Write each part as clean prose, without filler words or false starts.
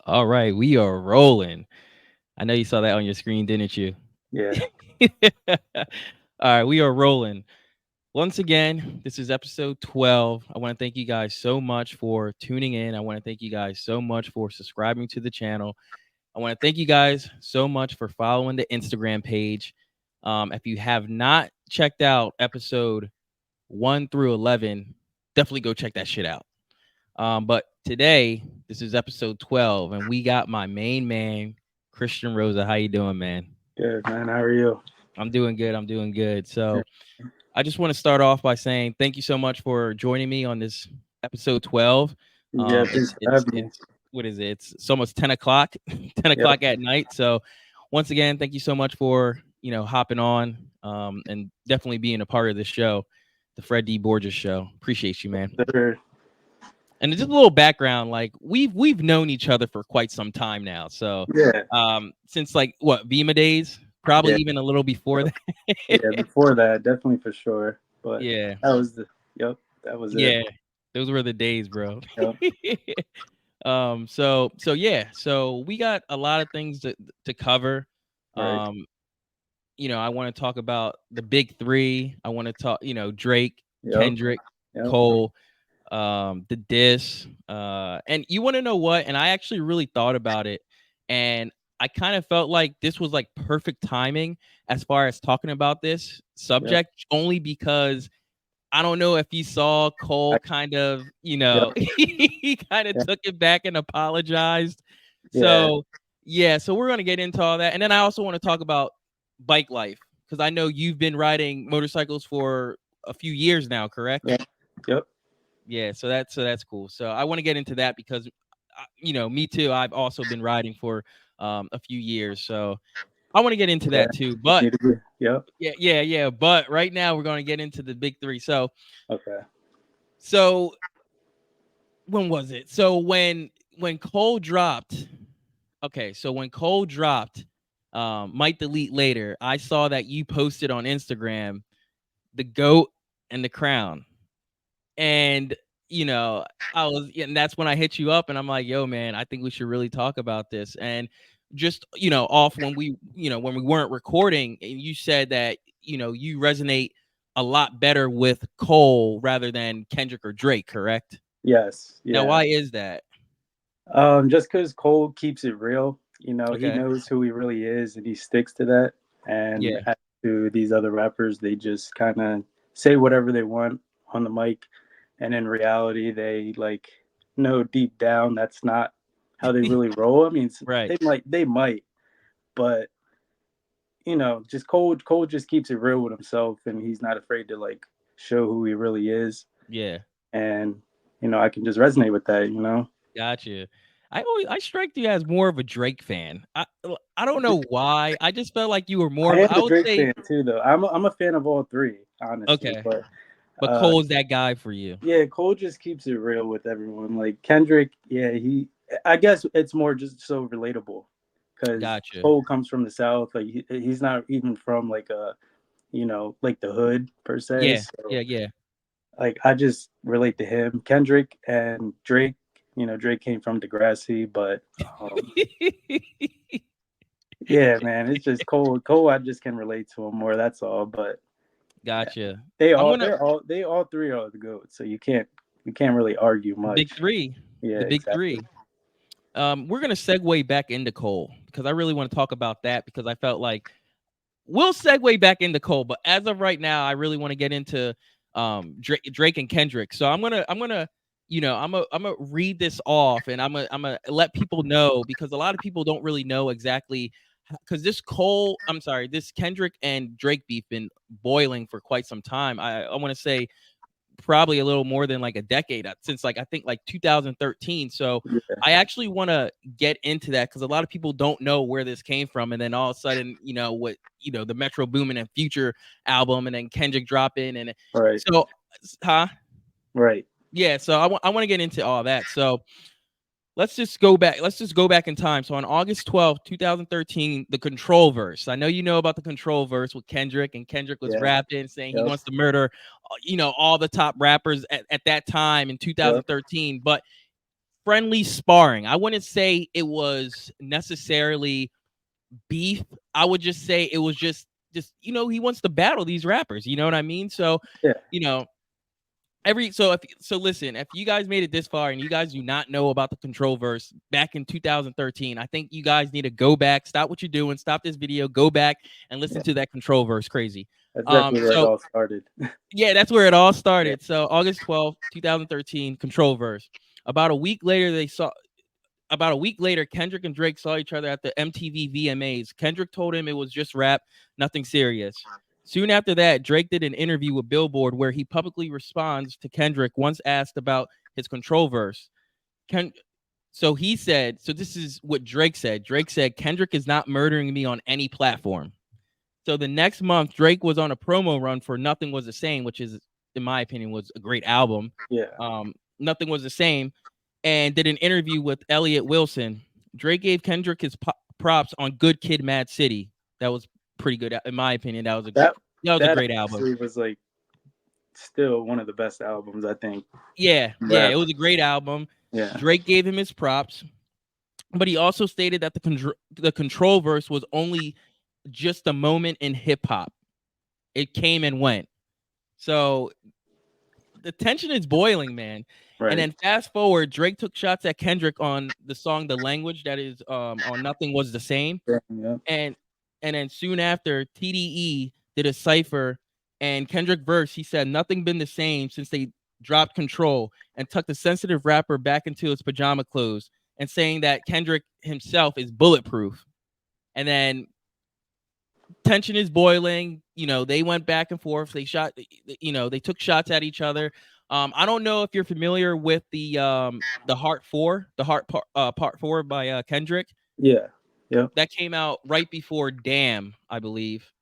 All right, we are rolling. I know you saw that on your screen, didn't you? Yeah. All right, we are rolling. Once again, this is episode 12. I want to thank you guys so much for tuning in. I want to thank you guys so much for subscribing to the channel. I want to thank you guys so much for following the Instagram page. If you have not checked out episode 1 through 11, definitely go check that shit out. But today, this is episode 12, and we got my main man, Christian Rosa. How you doing, man? Good, man. How are you? I'm doing good. I'm doing good. Yeah. So I just want to start off by saying thank you so much for joining me on this episode 12. Yeah, It's thanks for it's having me. it's what is it? It's almost 10 o'clock, 10 Yep. o'clock at night. So once again, thank you so much for hopping on and definitely being a part of this show, the Fred D. Borges show. Appreciate you, man. Sure. And just a little background, like we've known each other for quite some time now. So Yeah. since like what Vima days, probably Yeah. even a little before Yep. that. Yeah. Before that, definitely for sure. But Yeah, that was the. Yep. That was it. yeah, those were the days, bro. Yep. So yeah, so we got a lot of things to cover. Right. Um, I want to talk about the big three. I want to talk, Drake, Yep. Kendrick, Yep. Cole, the diss. And you want to know what? And I actually really thought about it, and I kind of felt like this was like perfect timing as far as talking about this Yep. subject, only because I don't know if you saw I, Cole kind of, yep. he kind of Yeah. took it back and apologized. Yeah. So, yeah, so we're going to get into all that. And then I also want to talk about bike life because I know you've been riding motorcycles for a few years now, correct? Yep. Yep. Yeah, so that's cool. So I want to get into that because me too. I've also been riding for a few years. So I want to get into Yeah. that too. But Need to be. Yep. yeah. But right now we're going to get into the big three. Okay. So when was it? So when Cole dropped, okay, so when Cole dropped, might delete later. I saw that you posted on Instagram the goat and the crown, and I was, and that's when I hit you up, and I'm like, yo, man, I think we should really talk about this, and just off when we weren't recording, and you said that you resonate a lot better with Cole rather than Kendrick or Drake, correct? Yes. Now, Yeah. why is that? Just because Cole keeps it real, he Okay. knows who he really is, and he sticks to that. And Yeah. as to these other rappers, they just kind of say whatever they want on the mic, and in reality, they like know deep down that's not how they really roll. I mean, Right. they might, but just Cole just keeps it real with himself, and he's not afraid to like show who he really is, Yeah. and I can just resonate with that. Gotcha. I strike you as more of a Drake fan. I don't know why. I just felt like you were more I of am I a would Drake say fan too, though. I'm a fan of all three, honestly. okay, But but uh, Cole's that guy for you. yeah, Cole just keeps it real with everyone. Like Kendrick, yeah, I guess it's more just so relatable because Gotcha. Cole comes from the South. Like he's not even from like like the hood per se. Yeah. So Yeah. like I just relate to him. Kendrick and Drake. Drake came from Degrassi, but um, yeah, man, it's just Cole. Cole, I just can relate to him more. That's all. But yeah, Gotcha. they I'm all gonna they're all they all three are the goats. So you can't really argue the big much. three. Yeah, The big exactly. three. We're gonna segue back into Cole because I really want to talk about that because I felt like we'll segue back into Cole, but as of right now, I really want to get into Drake and Kendrick. So I'm gonna I'm gonna read this off, and I'm gonna let people know because a lot of people don't really know exactly because this Kendrick and Drake beef been boiling for quite some time. I want to say probably a little more than like a decade since like I think like 2013. So Yeah, I actually want to get into that because a lot of people don't know where this came from, and then all of a sudden, the Metro Boomin and Future album, and then Kendrick dropping, and right, so, huh? right. Yeah. So I want to get into all that. So let's just go back. Let's just go back in time. So on August 12th, 2013, the Control verse. I know you know about the Control verse with Kendrick, and Kendrick was Yeah, rapping saying he yep, wants to murder, all the top rappers at that time in yep. 2013. But friendly sparring. I wouldn't say it was necessarily beef. I would just say it was just he wants to battle these rappers. You know what I mean? So Yeah. you know listen, if you guys made it this far and you guys do not know about the Control verse back in 2013, I think you guys need to go back, stop what you're doing, stop this video, go back and listen Yeah. to that Control verse. Crazy. That's definitely where it So all started. yeah, that's where it all Yeah. started. So August 12th, 2013, Control verse. About a week later, Kendrick and Drake saw each other at the MTV VMAs. Kendrick told him it was just rap, nothing serious. Soon after that, Drake did an interview with Billboard where he publicly responds to Kendrick once asked about his Control verse. So he said, so this is what Drake said. Drake said, Kendrick is not murdering me on any platform. So the next month, Drake was on a promo run for Nothing Was the Same, which is, in my opinion, was a great album. Yeah. Nothing Was the Same, and did an interview with Elliot Wilson. Drake gave Kendrick his props on Good Kid, Mad City. That was pretty good, in my opinion. That was a That great album. actually was like still one of the best albums, I think. Yeah, Rap. it was a great album. Yeah. Drake gave him his props, but he also stated that the Control verse was only just a moment in hip hop. It came and went. So the tension is boiling, man. Right. And then fast forward, Drake took shots at Kendrick on the song "The Language" that is on "Nothing Was the Same," Yeah. and then soon after, TDE did a cipher, and Kendrick verse. He said, "Nothing been the same since they dropped Control," and tucked the sensitive rapper back into his pajama clothes, and saying that Kendrick himself is bulletproof. And then tension is boiling. They went back and forth. They took shots at each other. I don't know if you're familiar with the Heart 4, the Heart Part 4 by Kendrick. Yeah. Yeah. That came out right before Damn, I believe.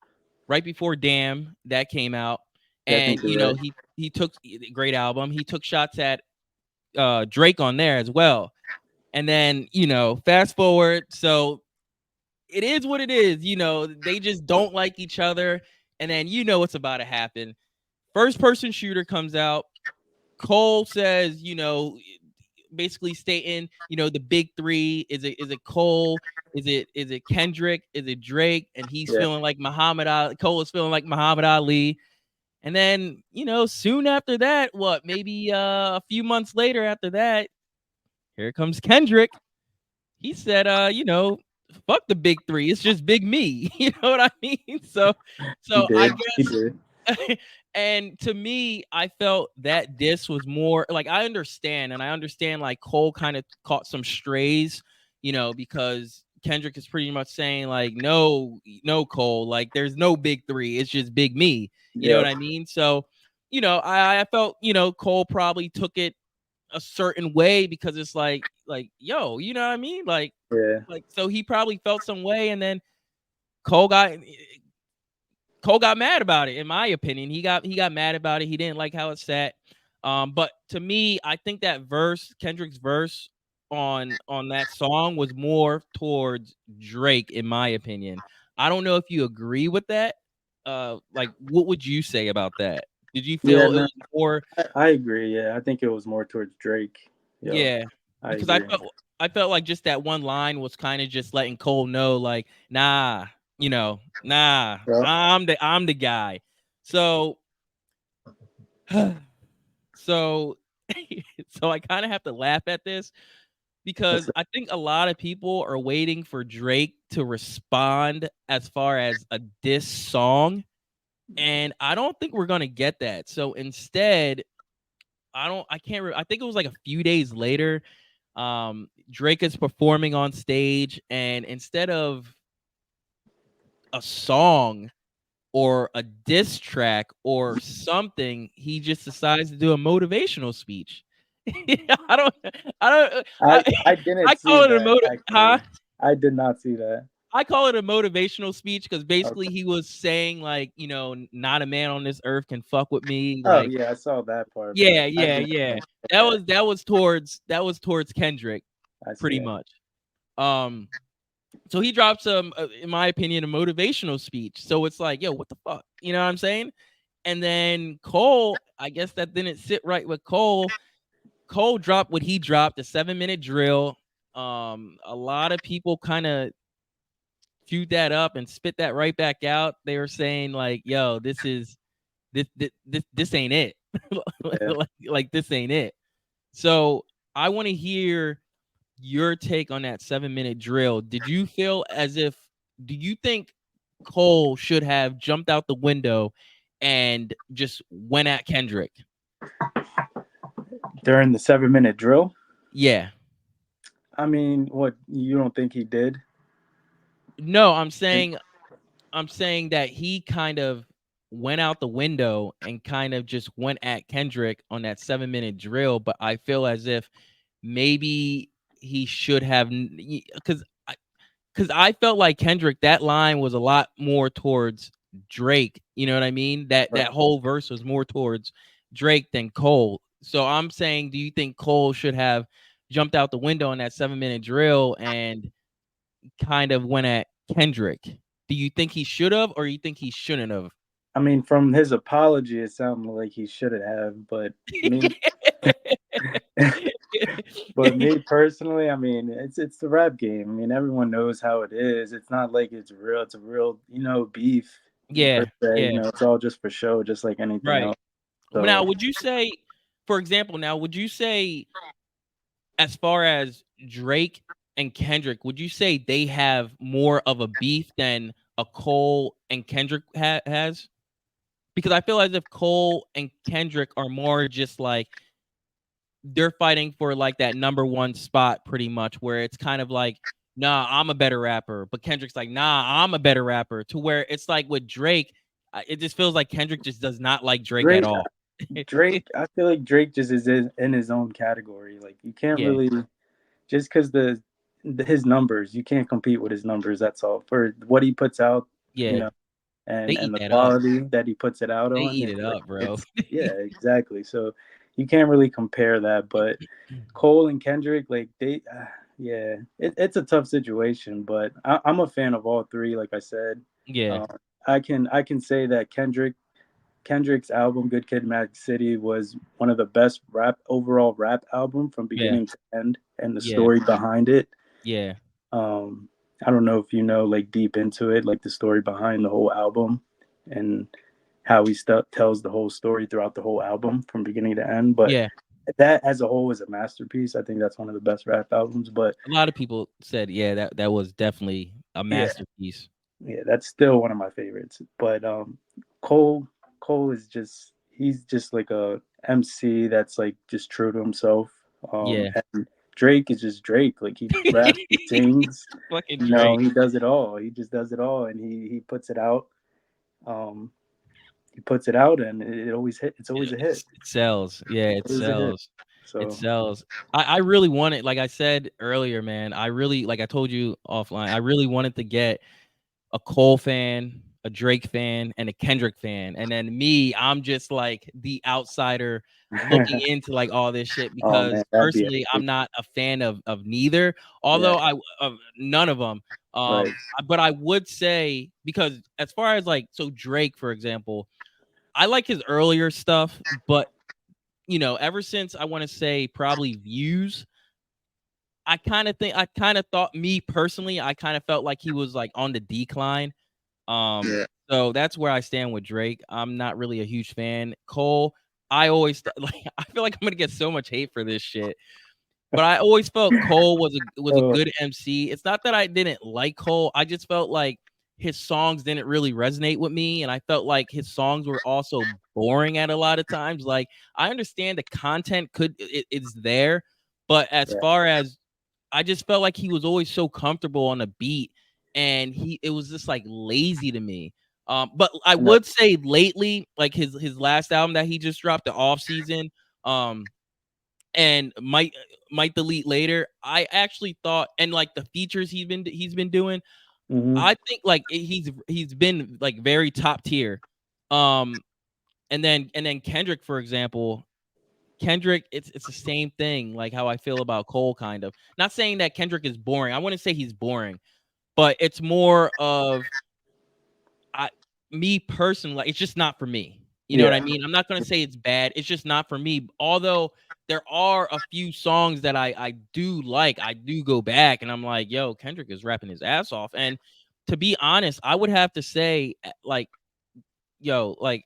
Right before Damn, that came out. Yeah, I And think you're right. he took great album. He took shots at Drake on there as well. And then, fast forward, so it is what it is. They just don't like each other. And then what's about to happen. First person shooter comes out. Cole says, basically stating, the big three. Is it Cole? Is it Kendrick? Is it Drake? And he's feeling like Muhammad Ali. Cole is feeling like Muhammad Ali. And then, soon after that, maybe a few months later after that, here comes Kendrick. He said, fuck the big three. It's just big me. You know what I mean? So I guess, and to me, I felt that this was more like, I understand like Cole kind of caught some strays, because Kendrick is pretty much saying like, no, Cole, like there's no big three. It's just big me. You know what I mean? So, I felt, Cole probably took it a certain way because it's like, yo, you know what I mean? Like, so he probably felt some way, and then Cole got mad about it. In my opinion, he got mad about it. He didn't like how it sat. But to me, I think that Kendrick's verse on that song was more towards Drake, in my opinion. I don't know if you agree with that. Like, what would you say about that? Did you feel it was more? I agree. Yeah, I think it was more towards Drake. Yeah, because I felt like just that one line was kind of just letting Cole know, like, nah, I'm the guy. So, so, so I kind of have to laugh at this because I think a lot of people are waiting for Drake to respond as far as a diss song, and I don't think we're gonna get that. So instead, I think it was like a few days later. Drake is performing on stage, and instead of a song or a diss track or something, he just decides to do a motivational speech. I didn't I see call it that. huh? I did not see that. I call it a motivational speech because basically he was saying like, not a man on this earth can fuck with me. Like, I saw that part. yeah. That was towards Kendrick, pretty much. So he drops in my opinion, a motivational speech. So it's like, yo, what the fuck? You know what I'm saying? And then Cole, I guess that didn't sit right with Cole. Cole dropped what he dropped, the 7-minute drill. A lot of people kind of chewed that up and spit that right back out. They were saying like, "Yo, this ain't it. Yeah. like this ain't it." So I want to hear your take on that 7-minute drill. Did you feel as if do you think Cole should have jumped out the window and just went at Kendrick? During the 7 minute drill, Yeah. I mean, what, you don't think he did? No, And I'm saying that he kind of went out the window and kind of just went at Kendrick on that 7-minute drill, but I feel as if maybe he should have because I felt like Kendrick, that line was a lot more towards Drake. You know what I mean? That right. whole verse was more towards Drake than Cole. So I'm saying, do you think Cole should have jumped out the window on that 7-minute drill and kind of went at Kendrick? Do you think he should have, or you think he shouldn't have? I mean, from his apology, it sounded like he should have, but me, but me personally, I mean, it's the rap game. I mean, everyone knows how it is. It's not like it's real. It's a real, beef per Yeah, se. yeah, It's all just for show, just like anything right. else. Now, So, would you say, for example, now would you say, as far as Drake and Kendrick, would you say they have more of a beef than a Cole and Kendrick has? Because I feel as if Cole and Kendrick are more just like they're fighting for like that number one spot, pretty much, where it's kind of like, nah, I'm a better rapper, but Kendrick's like, nah, I'm a better rapper. To where it's like with Drake, it just feels like Kendrick just does not like Drake at Drake, all. I feel like Drake just is in his own category. Like, you can't Yeah, really, just because his numbers, you can't compete with his numbers. That's all. For what he puts out, you yeah, know, they and eat the that up. quality that he puts it out They on, eat it up, bro. yeah, exactly. So you can't really compare that. But Cole and Kendrick, like, yeah, it's a tough situation. But I'm a fan of all three. Like I said, Yeah, um, I can say that Kendrick's album "Good Kid, Mad City" was one of the best overall rap album from yeah, beginning to end, and the yeah, story behind it. yeah, Um, I don't know if you know, like, deep into it, like the story behind the whole album, and how he tells the whole story throughout the whole album from beginning to end. But yeah. that as a whole is a masterpiece. I think that's one of the best rap albums. But A lot of people said, yeah, that was definitely a yeah, masterpiece. yeah, that's still one of my favorites. But Cole Cole is just, he's just like a MC that's like just true to himself. Yeah. And Drake is just Drake. Like, he raps, he sings, Fucking Drake. he does it all. He just does it all, and he puts it out. Um, he puts it out, and it always hit. It's always a hit. It sells. Yeah, it Always a hit. sells. It So sells. I really wanted, like I said earlier, man, I really, like I told you offline, I really wanted to get a Cole fan, a Drake fan, and a Kendrick fan. And then me, I'm just like the outsider looking into like all this shit oh man, because that'd be personally epic. I'm not a fan of neither. Yeah, Although I of none of them. right. But I would say, because as far as like, so Drake, for example, I like his earlier stuff, but ever since, I want to say, probably Views, I kind of thought, me personally, I kind of felt like he was like on the decline. Yeah. So that's where I stand with Drake. I'm not really a huge fan. Cole, I always like, I feel like I'm gonna get so much hate for this shit, but I always felt Cole was a Oh, good MC. It's not that I didn't like Cole. I just felt like his songs didn't really resonate with me, and I felt like his songs were also boring at a lot of times. Like, I understand the content it's there, but as yeah. far as, I just felt like he was always so comfortable on the beat, and it was just like lazy to me. But I No. would say lately, like his last album that he just dropped, the off season, and might delete later. I actually thought, and like the features he's been doing, Hmm. I think like he's been like very top tier. Um, and then Kendrick, for example, Kendrick, it's the same thing, like how I feel about Cole, kind of. Not saying that Kendrick is boring. I wouldn't say he's boring, but it's more of, I me personally, like, it's just not for me. You know what I Yeah, mean? I'm not gonna say it's bad. It's just not for me. Although there are a few songs that I do like. I do go back and I'm like, yo, Kendrick is rapping his ass off. And to be honest, I would have to say, like, yo, like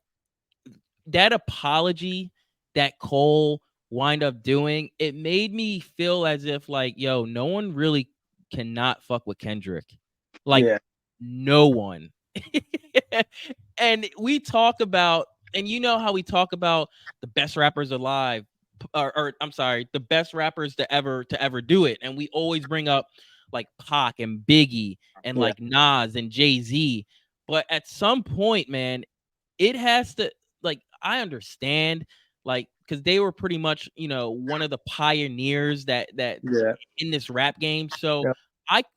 that apology that Cole wind up doing, it made me feel as if like, yo, no one really cannot fuck with Kendrick. Like yeah, no one. And we talk about, and you know how we talk about the best rappers alive, or I'm sorry, the best rappers to ever do it. And we always bring up like Pac and Biggie and yeah, like Nas and Jay-Z. But at some point, man, it has to, like, I understand, like, because they were pretty much, one of the pioneers that yeah, in this rap game. So yeah,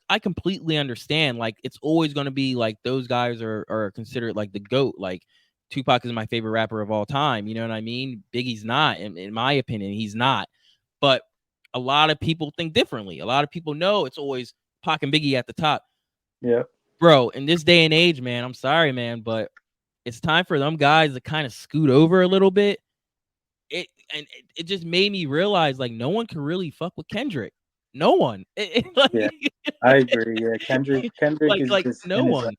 I completely understand. Like, it's always gonna be like those guys are considered like the GOAT. Like Tupac is my favorite rapper of all time. You know what I mean? Biggie's not, in my opinion, he's not. But a lot of people think differently. A lot of people know it's always Pac and Biggie at the top. yeah, Bro, in this day and age, man, I'm sorry, man, but it's time for them guys to kind of scoot over a little bit. It just made me realize like no one can really fuck with Kendrick. No one. yeah. I agree. Yeah, Kendrick is Like just no in his. one.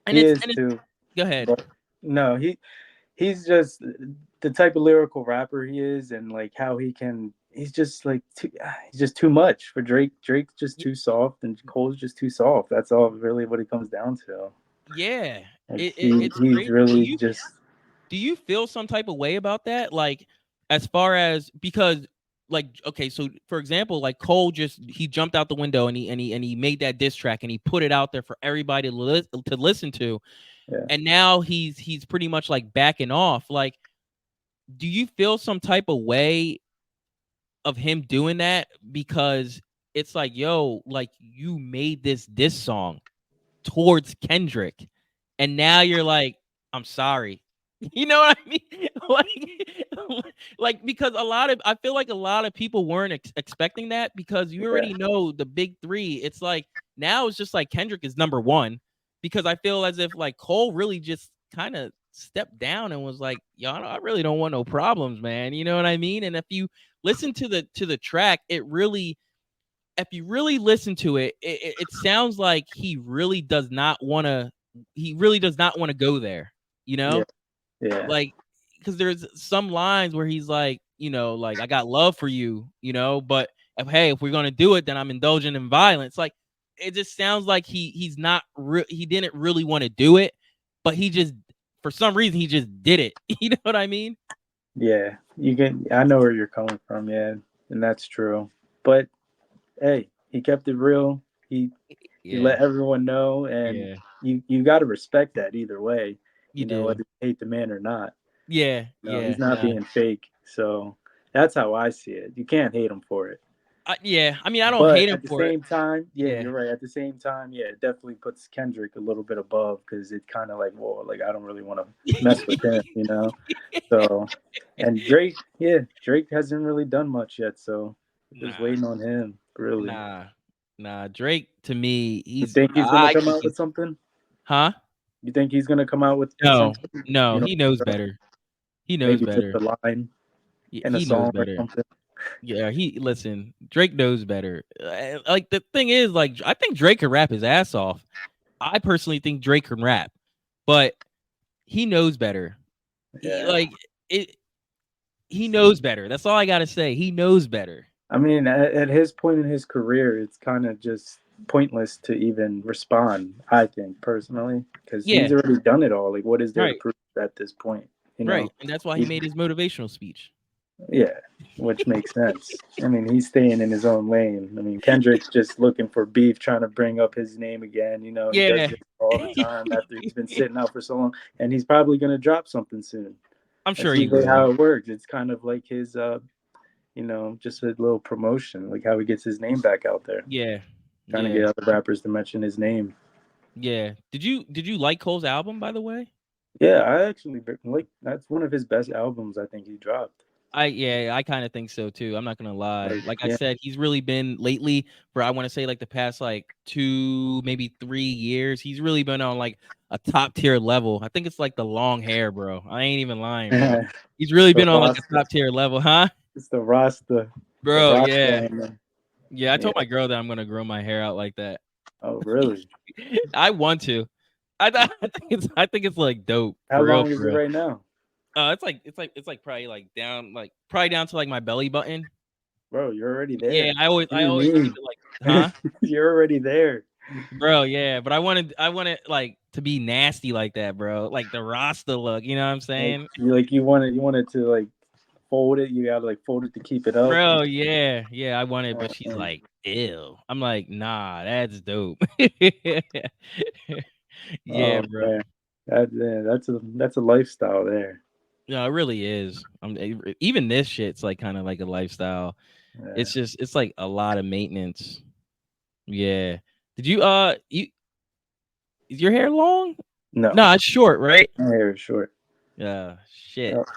And He it's is and it's too, go ahead. but no, he's just the type of lyrical rapper he is, and like how he can. He's just like he's just too much for Drake. Drake's just Y- too soft, and Cole's just too soft. That's all really what it comes down to. Yeah. Like It's he's crazy. really just Do you feel some type of way about that? Like, as far as, because like, okay, so for example, like Cole just he jumped out the window and he made that diss track and he put it out there for everybody to listen to. yeah, And now he's pretty much like backing off. Like, do you feel some type of way of him doing that? Because it's like, yo, like you made this song towards Kendrick, and now you're like, I'm sorry. You know what I mean? Like because I feel like a lot of people weren't expecting that, because you yeah, already know the big three. It's like now it's just like Kendrick is number one, because I feel as if like Cole really just kind of stepped down and was like, yo, I really don't want no problems, man. You know what I mean? And if you listen to the track, it really, if you really listen to it, it sounds like he really does not want to go there, you yeah, know? yeah, Like, because there's some lines where he's like, like, I got love for you, but if we're gonna do it, then I'm indulging in violence. Like, it just sounds like he didn't really want to do it, but he just, for some reason, he just did it. You know what I mean? yeah. You can. I know where you're coming from. Yeah, and that's true. But hey, he kept it real. He Yeah, let everyone know, and yeah, you got to respect that either way. you Whether do. you hate the man or not. Yeah, He's yeah, not nah. being fake. So that's how I see it. You can't hate him for it. Yeah, I mean, I don't hate But him at the for it. same time, yeah, Yeah. you're right. At the same time, yeah, it definitely puts Kendrick a little bit above because it kind of like, whoa, like I don't really want to mess with him. So, and Drake, yeah, Drake hasn't really done much yet, so we're just Nah, waiting on him, really. nah, nah. Drake to me, You think he's gonna I come think out with something? huh? You think he's gonna come out with No, something? no, You know, he knows better. He knows maybe just better. a line in a He knows song or better. something. Yeah, listen, Drake knows better. Like the thing is, like I think Drake can rap his ass off. I personally think Drake can rap, but he knows better. Yeah. Like it, he knows better. That's all I gotta say. He knows better. I mean, at his point in his career, it's kind of just pointless to even respond, I think, personally, because he's Yeah, already done it all. Like, what is there to right, prove at this point? You know, right, and that's why he he's, made his motivational speech. yeah, which makes sense. I mean, he's staying in his own lane. I mean, Kendrick's just looking for beef, trying to bring up his name again. He does Yeah. this all the time after he's been sitting out for so long, and he's probably going to drop something soon. I'm That's sure he usually will. how it works. It's kind of like his just a little promotion, like how he gets his name back out there, Yeah. trying to Yeah. get other rappers to mention his name. Yeah. Did you like Cole's album, by the way? Yeah, I actually like that's one of his best albums I think he dropped. I kind of think so too. I'm not gonna lie. Like, Like I yeah. said, he's really been lately for I want to say like the past like 2, maybe 3 years. He's really been on like a top tier level. I think it's like the long hair, bro. I ain't even lying, bro. He's really The been on like a Rasta. top tier level, huh? It's the Rasta. The Bro, Rasta yeah. on there. Yeah, I Yeah. told my girl that I'm gonna grow my hair out like that. Oh, really? I want to. I think it's like dope How for real, long is for it real. right now? It's like probably probably down to like my belly button. Bro, you're already Yeah, there. What do I you always keep mean? it like, huh? You're already there. Bro, yeah, but I wanted like to be nasty like that, bro. Like the Rasta look, you know what I'm Like saying? you wanted to like fold it. You gotta like fold it to keep it up. Bro, yeah, yeah, I want it, but Oh, she's man. like, ew. I'm like, nah, that's dope. Yeah, Oh, bro. man. That's a lifestyle there. No, it really is. Even this shit's like kind of like a lifestyle. Yeah. It's just it's like a lot of maintenance. Yeah. Did you you is your hair long? No, No, it's short, right? my hair is short. Shit. Yep.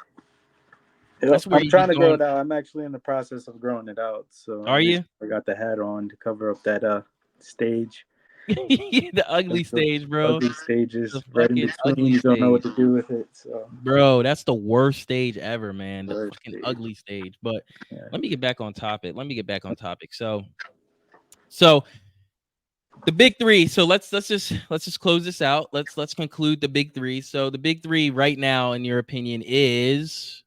Yep. That's where I'm you be trying to grow going. it out. I'm actually in the process of growing it out. So Are you? I got the hat on to cover up that stage. The ugly That's the stage, bro. ugly The stages right in fucking between. ugly You don't know what stage. to do with it. So Bro, that's the worst stage ever, man. The worst fucking stage. ugly stage. But Yeah. let me get back on topic. Let me get back on topic. So the big three. So let's just close this out. Let's conclude the big three. So the big three right now, in your opinion, is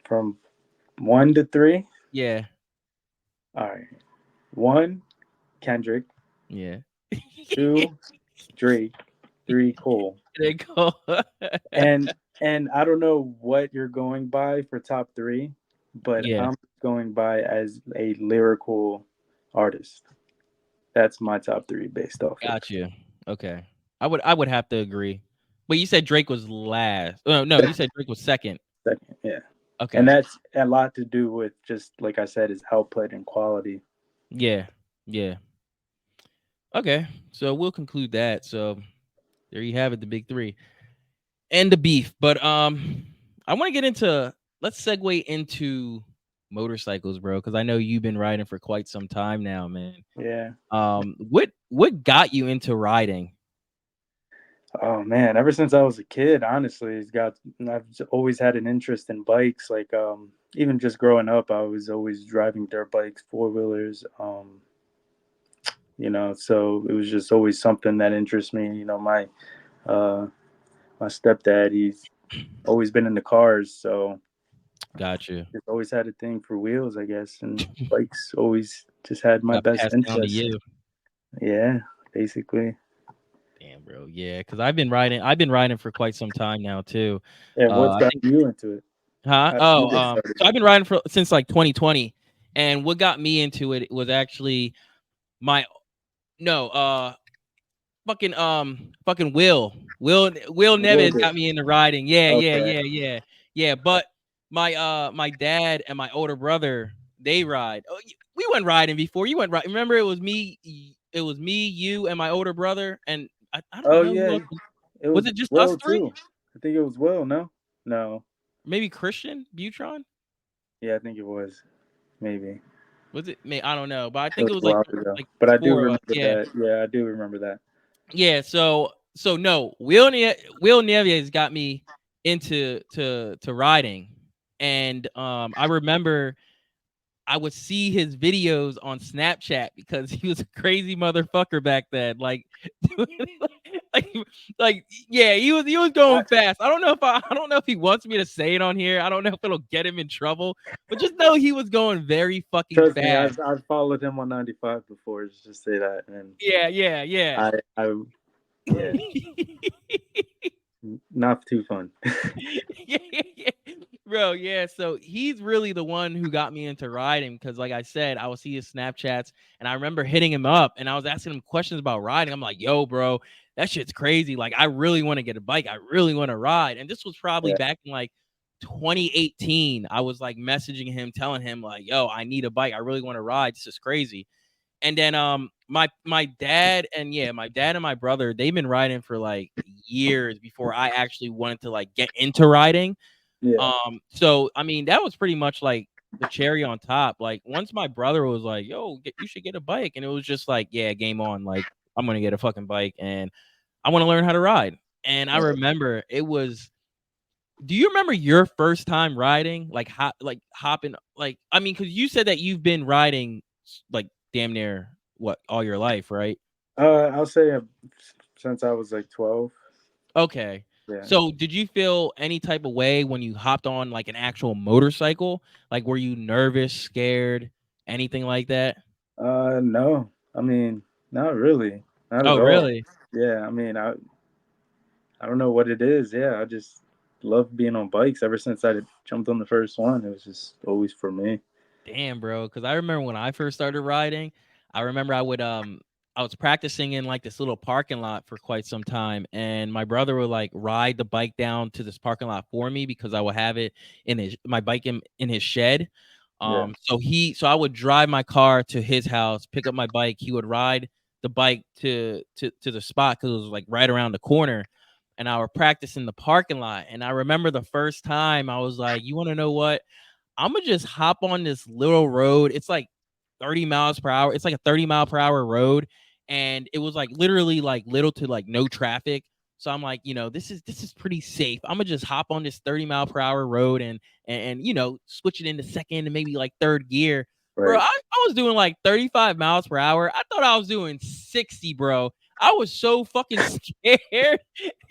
From 1 to 3. yeah, All right. 1, Kendrick. yeah. 2, Drake. 3, Cole. They go. And I don't know what you're going by for top 3, but Yeah, I'm going by as a lyrical artist. That's my top 3 based off of got you. Okay, I would have to agree. But you said Drake was last. Oh, no, you second. said Drake was second. Second, yeah. And Okay. that's a lot to do with just like I said, his output and quality. Yeah. Yeah. Okay. So we'll conclude that. So there you have it, the big three. And the beef. But I want to get into let's segue into motorcycles, bro, because I know you've been riding for quite some time now, man. Yeah. What got you into riding? Oh man, ever since I was a kid, honestly, I've always had an interest in bikes. Like even just growing up, I was always driving dirt bikes, four-wheelers. So it was just always something that interests me. Uh my stepdad, he's always been into cars, so Got you. just always had a thing for wheels, I guess, and bikes always just had my Got best passed down to interest. you. Yeah, basically. Damn, bro. Yeah, because I've been riding for quite some time now too. Yeah, what's I got think you into it? huh? How did you Oh, get started? so I've been riding for since like 2020. And what got me into it was actually my no, fucking Will Will Neves did. got me into riding. Yeah, yeah, Okay. yeah, yeah. Yeah, but my dad and my older brother, they ride. Oh, we went riding before. You went right. Remember it was me, you, and my older brother, and I don't Oh know who yeah, else. it Was was it just us Will three? too. I think it was Will. No, no. Maybe Christian Butron? Yeah, I think it was. Maybe Was it? I don't know, but I it think was it was a while ago, like but I do four of us. remember Yeah, that. Yeah, I do remember that. yeah. So no, Will Neves got me to riding, and I remember I would see his videos on Snapchat because he was a crazy motherfucker back then. Like, yeah, he was I, going fast. I don't know if he wants me to say it on here. I don't know if it'll get him in trouble, but just know he was going very fucking Trust me, fast. I've followed him on 95 before. Just say that, and Yeah, yeah, yeah. I yeah, not too fun. Yeah, yeah. Bro, yeah. So he's really the one who got me into riding because, like I said, I would see his Snapchats and I remember hitting him up and I was asking him questions about riding. I'm like, yo, bro, that shit's crazy. Like, I really want to get a bike. I really want to ride. And this was probably Yeah, back in like 2018. I was like messaging him, telling him, like, yo, I need a bike. I really want to ride. This is crazy. And then my dad and yeah, my dad and my brother, they've been riding for like years before I actually wanted to like get into riding. Yeah. So I mean, that was pretty much like the cherry on top. Like once my brother was like, "Yo, you should get a bike," and it was just like, "Yeah, game on." Like I'm gonna get a fucking bike, and I want to learn how to ride. And I Right. remember it was. Do you remember your first time riding? Like hopping. Like I mean, because you said that you've been riding like damn near what all your life, right? I'll say since I was like 12. Okay. Yeah. So did you feel any type of way when you hopped on like an actual motorcycle? Like were you nervous, scared, anything like that? No. I mean, not really. Not at Oh, all. really? Yeah. I mean, I don't know what it is. Yeah. I just love being on bikes ever since I jumped on the first one. It was just always for me. Damn, bro. Because I remember when I first started riding, I remember I was practicing in like this little parking lot for quite some time, and my brother would like ride the bike down to this parking lot for me because I would have it in my bike in his shed. Yeah. So I would drive my car to his house, pick up my bike. He would ride the bike to the spot because it was like right around the corner. And I would practice in the parking lot. And I remember the first time I was like, you want to know what? I'm gonna just hop on this little road. It's like 30 miles per hour. It's like a 30-mile-per-hour road. And it was like literally like little to like no traffic. So I'm like, this is pretty safe. I'm gonna just hop on this 30-mile-per-hour road and switch it into second and maybe like third gear. Bro, Right. I was doing like 35 miles per hour. I thought I was doing 60, bro. I was so fucking scared.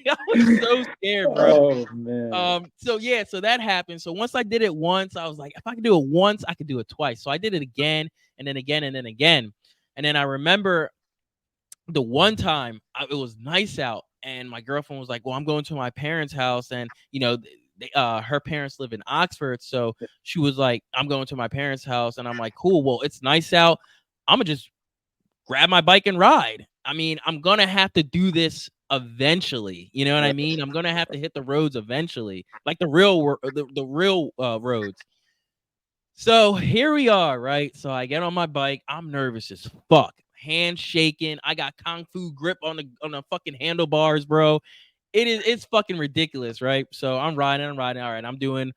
I was so scared, bro. Oh man. So yeah, so that happened. So once I did it once, I was like, if I could do it once, I could do it twice. So I did it again and then again and then again. And then I remember the one time it was nice out and my girlfriend was like, well, I'm going to my parents' house. And, her parents live in Oxford. So she was like, I'm going to my parents' house. And I'm like, cool. Well, it's nice out. I'm going to just grab my bike and ride. I mean, I'm gonna have to do this eventually. You know what I Right. mean? I'm gonna have to hit the roads eventually, like the real roads. So here we are, right? So I get on my bike. I'm nervous as fuck, hand shaking. I got kung fu grip on the fucking handlebars, bro. It's fucking ridiculous, right? So I'm riding. All right, I'm doing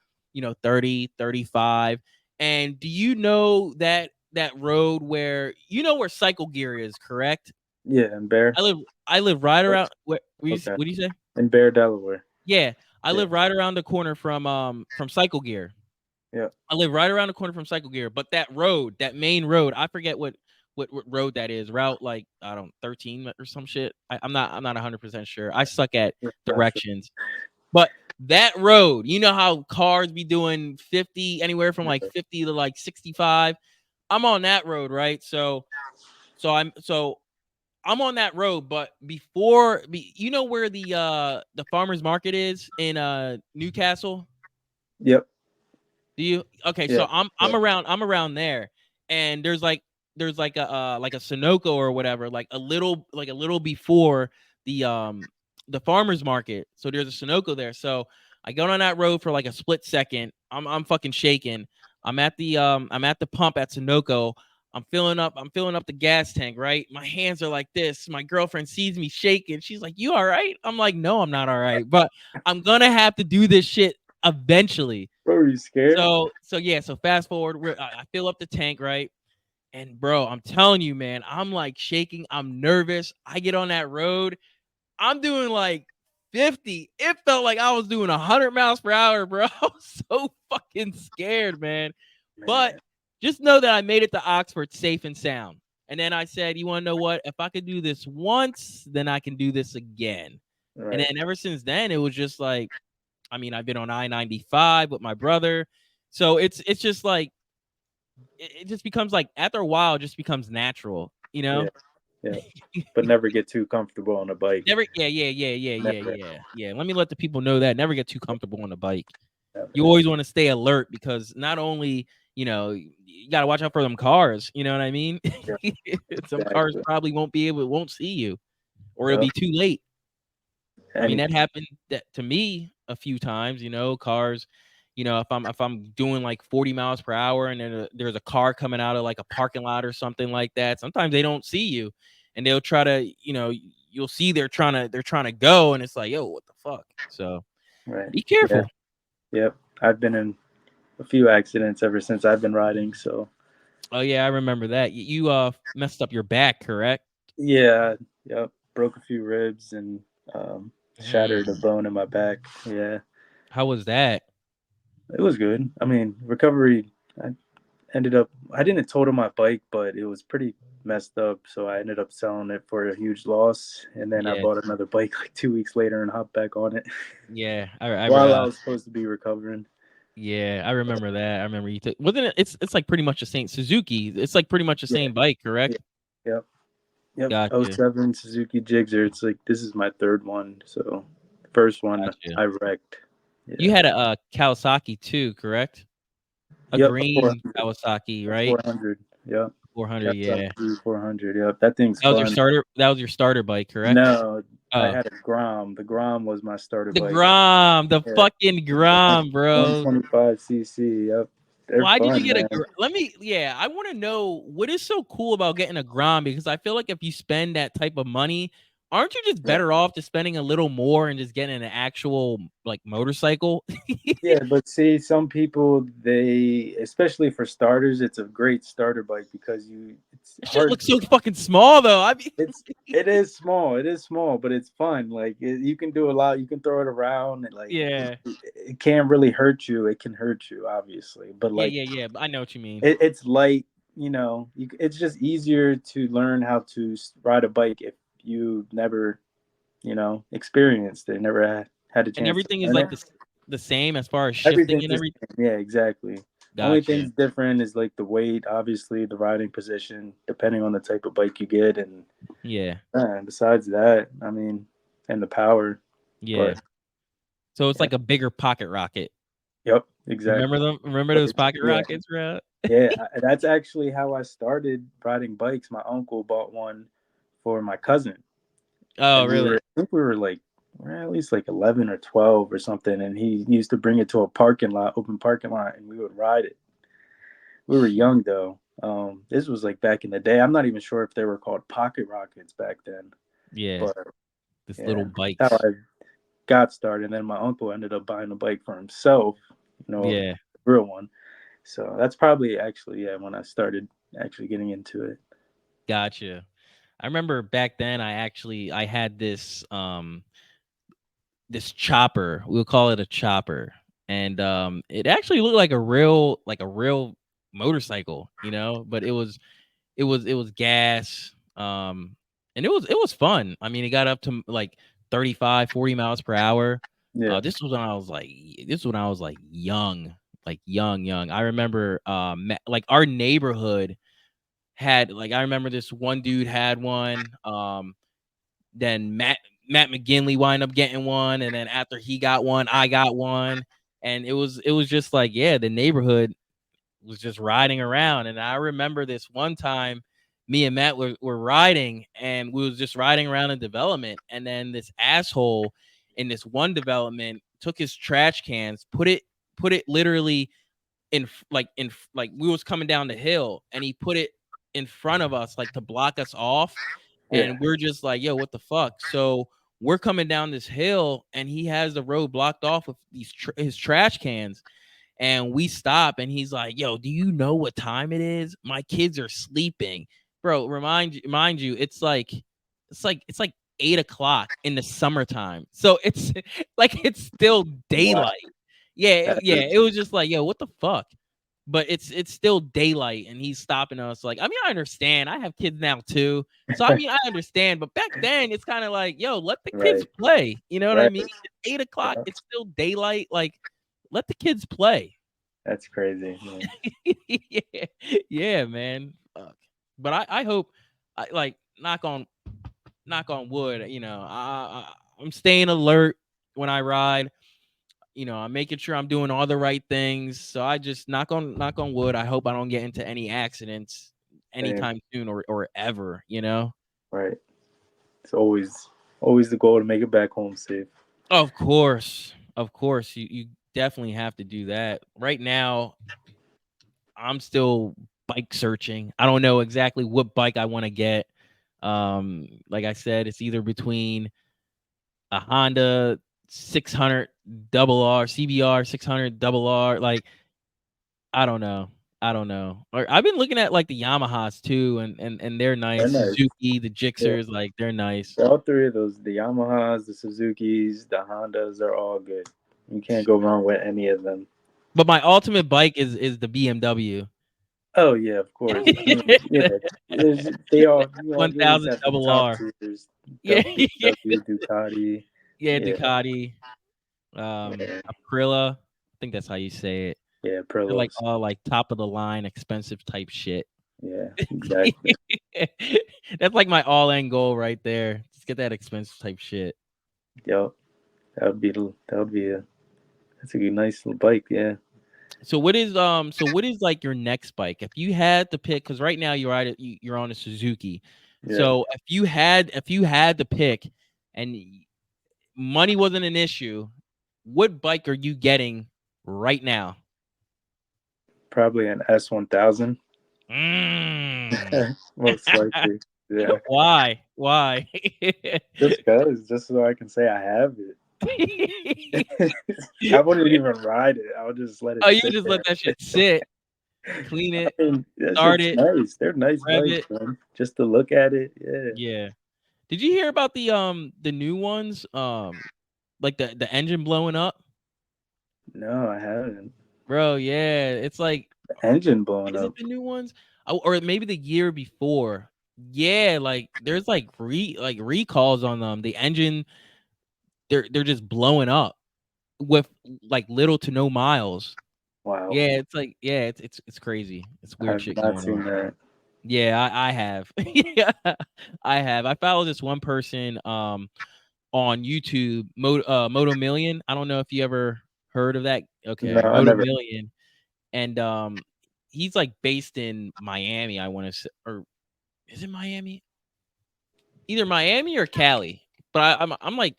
30, 35. And do you know that road where cycle gear is, correct? Yeah. And Bear. I live right around Okay. what do you say? In Bear, Delaware. Yeah, I Yeah. live right around the corner from Cycle Gear. Yeah. I live right around the corner from Cycle Gear, but that road, that main road, I forget what road that is. Route like I don't 13 or some shit. I'm not 100% sure. I suck at Yeah. Gotcha. directions. But that road, you know how cars be doing 50 anywhere from like Yeah. 50 to like 65. I'm on that road, right? So I'm on that road, but you know where the farmers market is in Newcastle? Yep. Do you? Okay, Yeah. so I'm Yeah. I'm around I'm around there, and there's like a Sunoco or whatever, like a little before the farmers market. So there's a Sunoco there. So I go on that road for like a split second. I'm fucking shaking. I'm at the pump at Sunoco. I'm filling up the gas tank, right? My hands are like this. My girlfriend sees me shaking. She's like, "You all right?" I'm like, "No, I'm not all right." But I'm gonna have to do this shit eventually. Bro, were you scared? So fast forward, I fill up the tank, right? And bro, I'm telling you, man, I'm like shaking. I'm nervous. I get on that road. I'm doing like 50. It felt like I was doing 100 miles per hour, bro. I was so fucking scared, man. But Man. just know that I made it to Oxford safe and sound. And then I said, you want to know what? If I could do this once, then I can do this again. And Right. then ever since then, it was just like, I mean, I've been on I-95 with my brother. So it's just like it just becomes like after a while, it just becomes natural, you Yeah. know? Yeah. But never get too comfortable on a bike. Never, yeah, Never. yeah. Let me let the people know that. Never get too comfortable on the bike. You Never. always want to stay alert because not only, you got to watch out for them cars. You know what I mean? Yeah. Some cars Exactly. probably won't see you, or it'll Yep. be too late. I mean, And that happened to me a few times, cars, if I'm doing like 40 miles per hour and then there's a car coming out of like a parking lot or something like that. Sometimes they don't see you and they'll try to, you'll see they're trying to go and it's like, yo, what the fuck? So right. be Yeah. careful. Yep. I've been in a few accidents ever since I've been riding. So Oh yeah, I remember that. You messed up your back, correct? yeah, yep, broke a few ribs and shattered a Mm, bone in my back. Yeah, how was that? it was good. I mean, recovery. I ended up. I didn't total my bike, but it was pretty messed up. So I ended up selling it for a huge loss, and then I Yeah, bought another bike like 2 weeks later and hopped back on it yeah. while I was supposed to be recovering. Yeah, I remember that. I remember you took. Wasn't it? It's like pretty much the same Suzuki. It's like pretty much the Yeah, same bike, yeah, correct? yep, yep. Oh Gotcha. 07 Suzuki Gixxer. It's like this is my third one. So first one Gotcha. I wrecked. You Yeah. had a Kawasaki too, correct? A Yep. green Kawasaki, A right? 400. Yep. 400. Yeah. Kawasaki 400. Yep. That thing's That was your fun. starter. That was your starter bike, correct? No, I Oh, had a Grom. The Grom was my starter the bike. Grom, the Yeah. fucking Grom, bro. 125 cc. Yep. They're Why did you fun, get a? man. Let me. Yeah, I want to know what is so cool about getting a Grom, because I feel like if you spend that type of money, aren't you just Yeah. better off just spending a little more and just getting an actual like motorcycle? Yeah, but see, some people they, especially for starters, it's a great starter bike because it's It shit hard. looks so fucking small though. I mean, It is small. It is small, but it's fun. Like you can do a lot. You can throw it around. And like yeah, it can't really hurt you. It can hurt you, obviously, but yeah, like yeah, yeah. But I know what you mean. it's light. You know, it's just easier to learn how to ride a bike if you never, experienced it, never had a And chance to everything is learn like it. the same as far as shifting Everything's and the everything. same. Yeah, exactly. Only Gotcha. thing's different is like the weight, obviously, the riding position, depending on the type of bike you get, and Yeah, besides that, I mean, and the power. yeah. But So it's yeah, like a bigger pocket rocket. yep, Remember exactly. them? Remember But those pocket yeah, rockets, bro? yeah, that's actually how I started riding bikes. My uncle bought one for my cousin, Oh, and really? I think we were like, we're at least like 11 or 12 or something, and he used to bring it to a parking lot, open parking lot, and we would ride it. We were young though. This was like back in the day. I'm not even sure if they were called pocket rockets back then, Yeah, but this little yeah, that's how bikes. I got started. And then my uncle ended up buying a bike for himself, a Yeah, real one. So that's probably actually, yeah, when I started actually getting into it. gotcha. I remember back then I had this chopper. We'll call it a chopper. And it actually looked like a real motorcycle, but it was gas. And it was fun. I mean, it got up to like 35, 40 miles per hour. Yeah, This was when I was like young, like young. I remember like our neighborhood had, like, I remember this one dude had one. Then Matt McGinley wind up getting one, and then after he got one, I got one. And it was just like, yeah, the neighborhood was just riding around. And I remember this one time, me and Matt were riding, and we was just riding around in development, and then this asshole in this one development took his trash cans, put it literally like we was coming down the hill, and he put it in front of us, like, to block us off. yeah, And we're just like, yo, what the fuck? So we're coming down this hill, and he has the road blocked off with his trash cans. And we stop, and he's like, yo, do you know what time it is? My kids are sleeping. Bro, mind you, it's like 8 o'clock in the summertime. So it's like it's still wow, daylight. Yeah, that yeah. is It was just like, yo, what the fuck? But it's still daylight, and he's stopping us. Like, I mean, I understand. I have kids now too. So I mean, I understand. But back then, it's kind of like, yo, let the kids right, play. You know what I right. mean? It's 8 o'clock. Yeah, It's still daylight. Like, let the kids play. that's crazy. Man. Yeah, yeah, man. Fuck. But I hope, I like, knock on wood. I'm staying alert when I ride. I'm making sure I'm doing all the right things. So I just knock on wood. I hope I don't get into any accidents Same, anytime soon, or ever. right. It's always the goal to make it back home safe. Of course. Of course. You definitely have to do that. Right now, I'm still bike searching. I don't know exactly what bike I want to get. Like I said, it's either between a Honda. 600 double R, CBR 600 double R. Like, I don't know. I don't know. Or I've been looking at like the Yamahas too, and they're They're nice. nice. Suzuki, the Yeah. Gixxers, like they're nice. All three of those, the Yamahas, the Suzukis, the Hondas, are all good. You can't go wrong with any of them. But my ultimate bike is the BMW. Oh yeah, of course. I mean, yeah, they all, you always 1000 have the double top R. tiers. Yeah, BMW, Ducati. yeah, Yeah, Ducati, yeah, Aprilia. I think that's how you say it. yeah, They're like Prilos. all like top of the line, expensive type shit. Yeah, exactly. That's like my all end goal right there. Just get that expensive type shit. Yo, that would be a that's a nice little bike. Yeah, So what is like your next bike? If you had to pick, because right now you're on a Suzuki. yeah. So if you had to pick and money wasn't an issue, what bike are you getting right now? Probably an S1000. Mm. Most likely. Yeah, Why? Why? just so I can say I have it. I wouldn't even ride it. I would just let it Oh, you sit just let there. that shit sit, clean I it, mean, start it's it, nice. They're nice rev bikes, it. man. Just to look at it, yeah. Yeah. Did you hear about the new ones? Like the engine blowing up? No, I haven't. Bro, yeah. It's like, The engine blowing is it up. the new ones? Oh, or maybe the year before. Yeah, like there's like recalls on them. The engine, they're just blowing up with like little to no miles. Wow, Yeah, it's like, yeah, it's crazy. It's weird I've shit not going seen on. that. Yeah, I have. Yeah, I have. I follow this one person on YouTube, Moto Million. I don't know if you ever heard of that. No, Okay, I Moto never. Million, and he's like based in Miami. I want to say, or is it Miami? Either Miami or Cali, but I'm like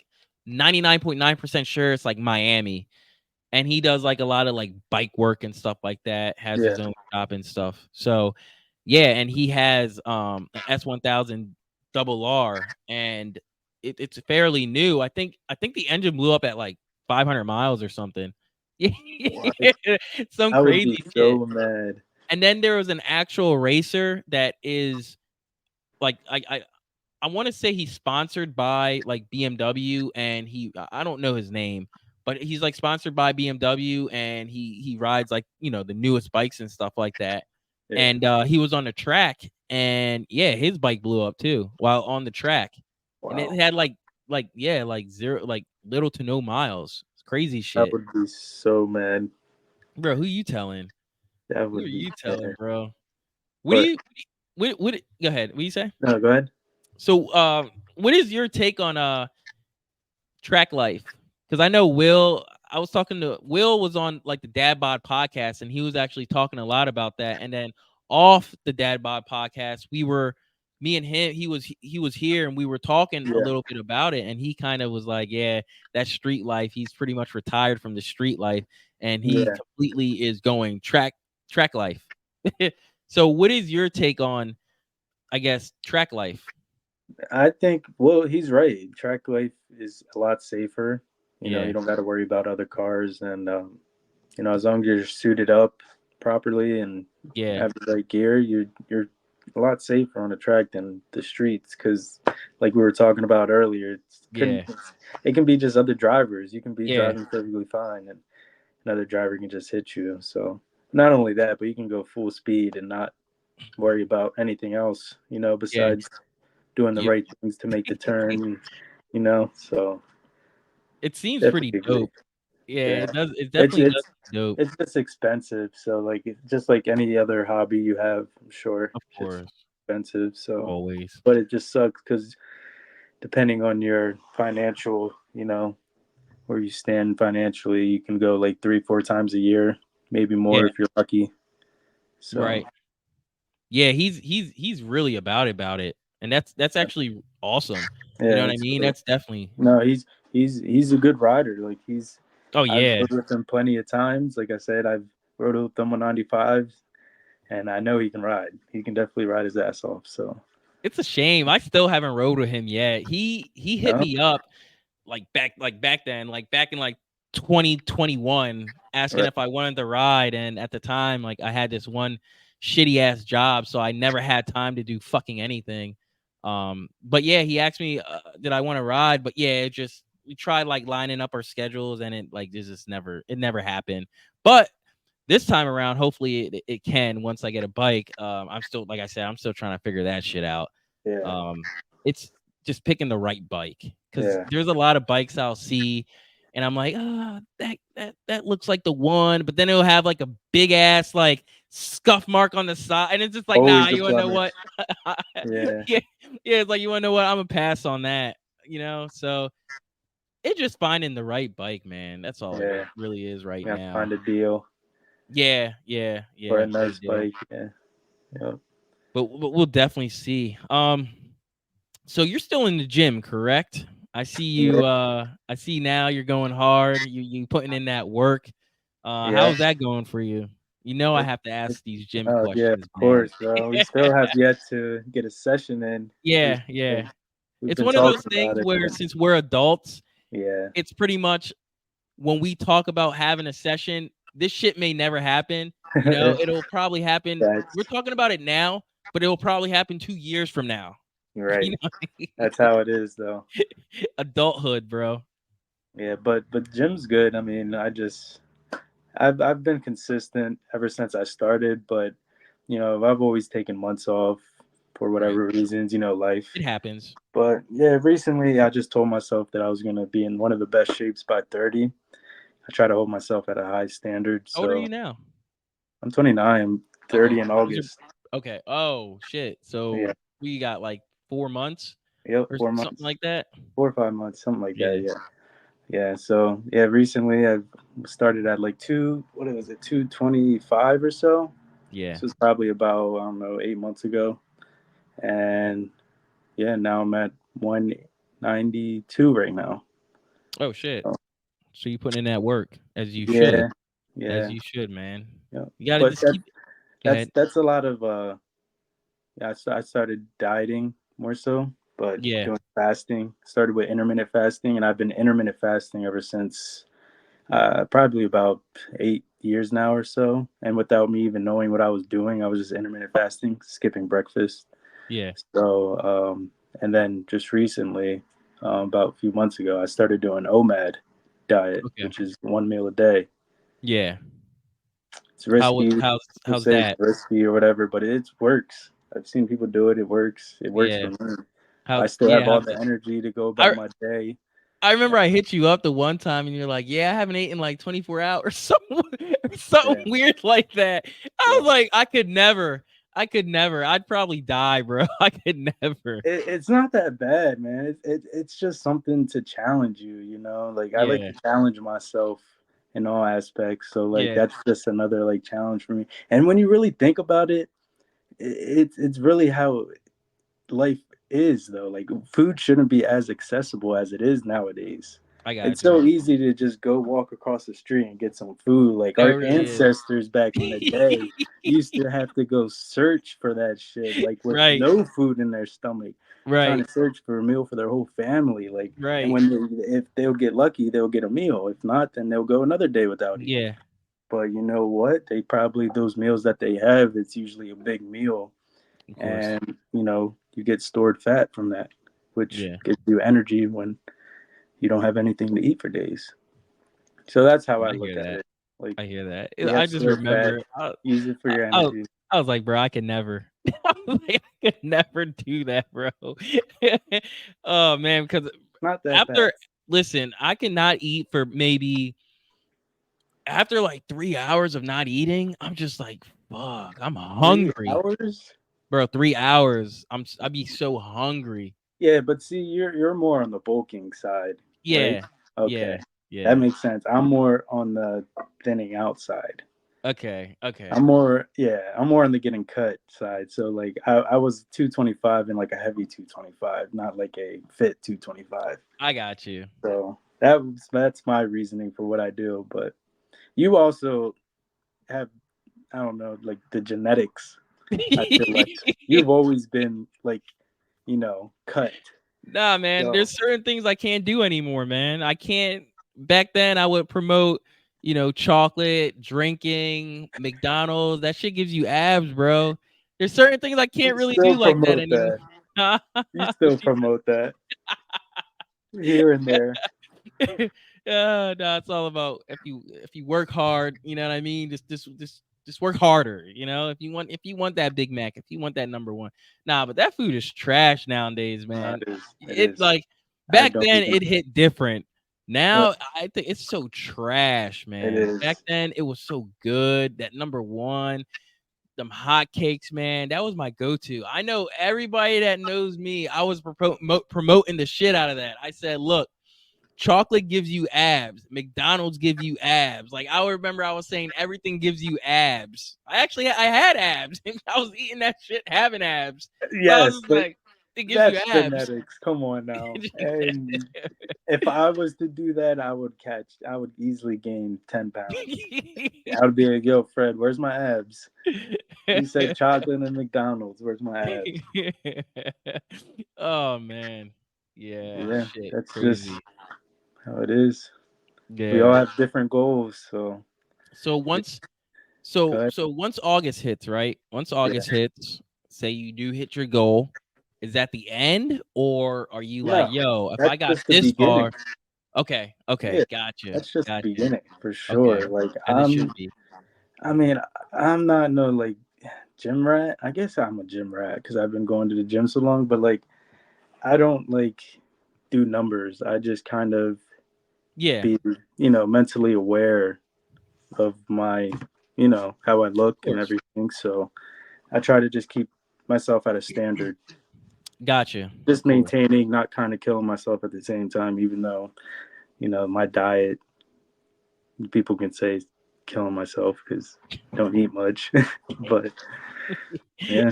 99.9% sure it's like Miami. And he does like a lot of like bike work and stuff like that. Has Yeah. his own shop and stuff. So yeah, and he has an S1000 double R, and it's fairly new. I think the engine blew up at like 500 miles or something. What? Yeah, some I would be crazy shit. so mad. And then there was an actual racer that is like I want to say he's sponsored by like BMW, and I don't know his name, but he's like sponsored by BMW, and he rides like, the newest bikes and stuff like that. Yeah. And he was on the track, and yeah, his bike blew up too while on the track. And it Wow. had like yeah, like zero, like little to no miles. It's crazy I shit. would be so mad. Bro, who you telling? That Who are would be you telling, fair. bro? What do But you what go ahead. What do you say? no, go ahead. So what is your take on track life? Because I know Will. I was talking to Will, was on like the Dad Bod podcast, and he was actually talking a lot about that. And then off the Dad Bod podcast, me and him. He was here, and we were talking a Yeah. little bit about it. And he kind of was like, "Yeah, that's street life. He's pretty much retired from the street life, and he Yeah. completely is going track life." So, what is your take on, I guess, track life? I think, well, he's right. Track life is a lot safer. You Yeah, don't got to worry about other cars, and as long as you're suited up properly and yeah, have the right gear, you're a lot safer on the track than the streets. Because, like we were talking about earlier, yeah, it can be just other drivers. You can be yeah, driving perfectly fine, and another driver can just hit you. So not only that, but you can go full speed and not worry about anything else. yeah. Besides doing the You right things to make the turn. So It seems pretty definitely agree. dope. Yeah, Yeah, it does. It it's definitely does it's seem dope. it's just expensive. So like it's just like any other hobby you have, I'm sure, Of just course, expensive. So, always. but it just sucks because depending on your financial, where you stand financially, you can go like 3-4 times a year, maybe Yeah, more if you're lucky. So right. Yeah, he's really about it, and that's actually awesome. You know yeah, what I it's mean? cool. That's definitely. No, he's a good rider. Like Oh I've yeah, rode with him plenty of times. Like I said, I've rode with him on 95s, and I know he can ride. He can definitely ride his ass off. So it's a shame. I still haven't rode with him yet. He hit no, me up. back then, like back in like 2021, asking Right. if I wanted to ride. And at the time, like I had this one shitty ass job, so I never had time to do fucking anything. But yeah, he asked me, did I want to ride? But yeah, it just we tried like lining up our schedules, and it like this just never happened. But this time around, hopefully it can once I get a bike. I'm still, like I said, I'm still trying to figure that shit out. Yeah. It's just picking the right bike, because Yeah. there's a lot of bikes I'll see, and I'm like, that looks like the one, but then it'll have like a big ass like scuff mark on the side, and it's just like, nah, Always the you wanna know what? blemish. Yeah. yeah, yeah, it's like, you wanna know what? I'm gonna pass on that, you know. So it's just finding the right bike, man. That's all it Yeah. really is right You have to now. find a deal Yeah, for a good nice deal. bike. Yeah. Yep. But we'll definitely see. So you're still in the gym, correct? I see Yeah. you. I see now you're going hard. You putting in that work. Yeah. How's that going for you? You know I It, have to it, ask these gym oh yeah, questions, of man. course, bro. We still have yet to get a session in. We've Yeah. been, we've It's been one of those talking about things it, where but since we're adults, yeah. it's pretty much when we talk about having a session, this shit may never happen. You know, it'll probably happen. That's We're talking about it now, but it'll probably happen 2 years from now. right. You know, That's how it is, though. adulthood, bro. Yeah, but gym's good. I mean, I've been consistent ever since I started, but I've always taken months off for Right. whatever reasons, life. It happens. But yeah, recently I just told myself that I was gonna be in one of the best shapes by 30. I try to hold myself at a high standard. How old are So you now? I'm 29. I'm Okay. 30 in These are August. okay. Oh shit. Yeah. So we got like 4 months Yep. or 4 months, something like that. 4 or 5 months, something like that. Yeah. Yeah. Yeah. So yeah, recently I've started at like what was it, 225 or so. Yeah. This was probably about, I don't know, 8 months ago. And yeah, now I'm at 192 right now. Oh shit. So, So you putting in that work as you should. yeah. As Yeah. you should, man. Yeah. You gotta But just keep. Go ahead. that's a lot of yeah, I started dieting more so, but Yeah. doing fasting. Started with intermittent fasting, and I've been intermittent fasting ever since probably about 8 years now or so. And without me even knowing what I was doing, I was just intermittent fasting, skipping breakfast. Yeah. So, and then just recently, about a few months ago, I started doing OMAD diet, Okay. which is one meal a day. Yeah. It's risky. People How's say it's that? risky or whatever, but it works. I've seen people do it. It works. It works Yeah. for me. I How still yeah, have all how's the it? energy to go about I my day. I remember I hit you up the one time and you're like, "Yeah, I haven't eaten like 24 hours," something Yeah, weird like that. I yeah. was like, "I could never. I could never. I'd probably die, bro. I could never." It's not that bad, man. It's just something to challenge you. Like I like Yeah. to challenge myself in all aspects. So like Yeah. that's just another like challenge for me. And when you really think about it, it's really how life is though. Like food shouldn't be as accessible as it is nowadays. I It's got you. so easy to just go walk across the street and get some food. Like It our really is. ancestors back in the day used to have to go search for that shit, like with Right. no food in their stomach, trying Right. to search for a meal for their whole family. Like, and Right. when if they'll get lucky, they'll get a meal. If not, then they'll go another day without eating. Yeah, But you know what? They probably those meals that they have, it's usually a big meal, of course. and you get stored fat from that, which Yeah. gives you energy when you don't have anything to eat for days. So that's how I I look hear at that. it. Like I hear that. you I have just stored fat, remember use it for I your I was energy. I was like, "Bro, I could never." I was like, "I could never do that, bro." Oh, man, because Not that bad. after listen, I cannot eat for maybe after, like, 3 hours of not eating, I'm just like, "Fuck, I'm three hungry." hours? Bro, 3 hours, I'd be so hungry. Yeah, but see, you're more on the bulking side, right? Yeah. Okay, Yeah. that Yeah. makes sense. I'm more on the thinning out side. Okay. Okay. I'm more on the getting cut side. So like I was 225 and like a heavy 225, not like a fit 225. I got you. So that's my reasoning for what I do. But you also have, I don't know, like the genetics. I feel like you've always been like, cut. Nah, man. So There's certain things I can't do anymore, man. I can't. Back then, I would promote, chocolate, drinking, McDonald's. That shit gives you abs, bro. There's certain things I you can't really still do like that promote anymore. that. You still promote that here and there. No, it's all about if you work hard, you know what I mean. Just work harder, If you want that Big Mac, if you want that number one. Nah, but that food is trash nowadays, No, man. it is. It It is. like I back don't then even. it hit different. Yeah, Now I think it's so trash, it man. Back is. then it was so good. That number one, them hot cakes, man. That was my go-to. I know everybody that knows me. I was promoting the shit out of that. I said, look. Chocolate gives you abs. McDonald's give you abs. Like I remember I was saying everything gives you abs. I had abs. I was eating that shit having abs. So I was Yes, just but like, it gives you that's abs. genetics. Come on now. And if I was to do that, I would easily gain 10 pounds. I would be like, yo, Fred, where's my abs? You said chocolate and McDonald's. Where's my abs? Oh man. Yeah, Yeah, shit. that's just Crazy. how it is. We all Yeah. have different goals. So, So yeah, once go so ahead. so once August hits, right? Once August Yeah. hits, say you do hit your goal, is that the end, or are you like, No, yo, if that's I got just the this beginning. far, okay, Yeah, okay, gotcha, that's just the gotcha, beginning for okay, sure. Like, as it should be. I mean, I'm not no like gym rat. I guess I'm a gym rat because I've been going to the gym so long, but like, I don't like do numbers. I just kind of Yeah, be, mentally aware of my, how I of look and course, everything. So I try to just keep myself at a standard, gotcha, just cool. maintaining, not kind of killing myself at the same time, even though, my diet, people can say killing myself because don't eat much. But yeah,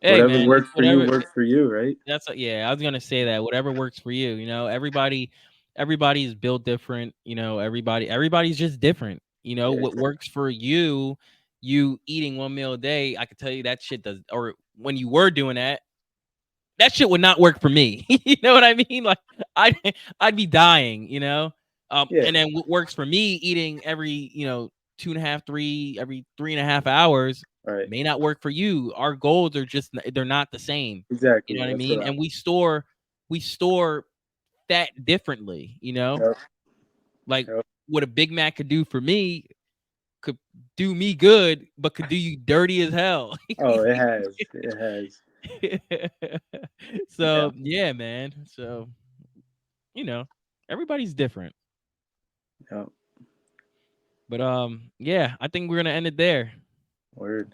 Hey whatever man, it's works for you, whatever. works for you, right? Yeah, I was gonna say that whatever works for you. Everybody is built different. Everybody's just different. Yeah, What works for you, you eating one meal a day. I could tell you that shit does. Or when you were doing that, that shit would not work for me. You know what I mean? Like I, I'd be dying. yeah, And then what works for me, eating every 2.5, every 3.5 hours right. may not work for you. Our goals are just they're not the same. You Exactly. know what I That's mean? what I. And we store fat differently. Yep, Like yep. what a Big Mac could do for me could do me good, but could do you dirty as hell. Oh, it has. It has. Yeah. So yeah, man. So you know, everybody's different. Yep. But yeah, I think we're gonna end it there. Word.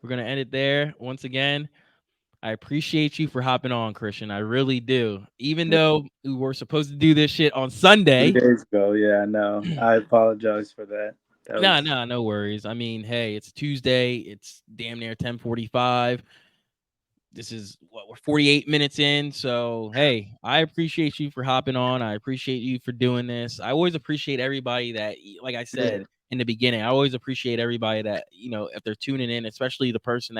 We're gonna end it there. Once again, I appreciate you for hopping on, Christian. I really do. Even Yeah. though we were supposed to do this shit on 2 Sunday. days ago. Yeah, I know. I apologize for that. That Nah, was. nah, no worries. I mean, hey, it's Tuesday. It's damn near 10:45. This is what we're 48 minutes in. So, hey, I appreciate you for hopping on. I appreciate you for doing this. I always appreciate everybody that, like I Yeah. said in the beginning, I always appreciate everybody that, if they're tuning in, especially the person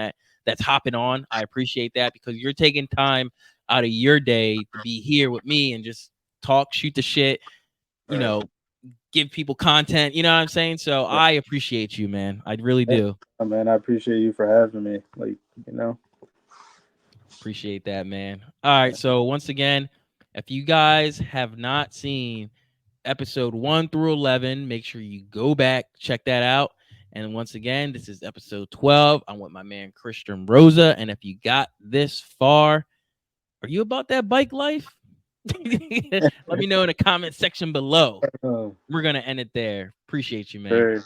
that's hopping on. I appreciate that because you're taking time out of your day to be here with me and just talk, shoot the shit, you Right. know, give people content. You know what I'm saying? So Yeah. I appreciate you, man. I really Yeah. do. Oh, man, I appreciate you for having me. Like, you know. Appreciate that, man. All right. So once again, if you guys have not seen episode 1 through 11, make sure you go back, check that out. And once again, this is episode 12. I'm with my man Christian Rosa. And if you got this far, are you about that bike life? Let me know in the comment section below. Oh, We're gonna end it there. Appreciate you, man. sure.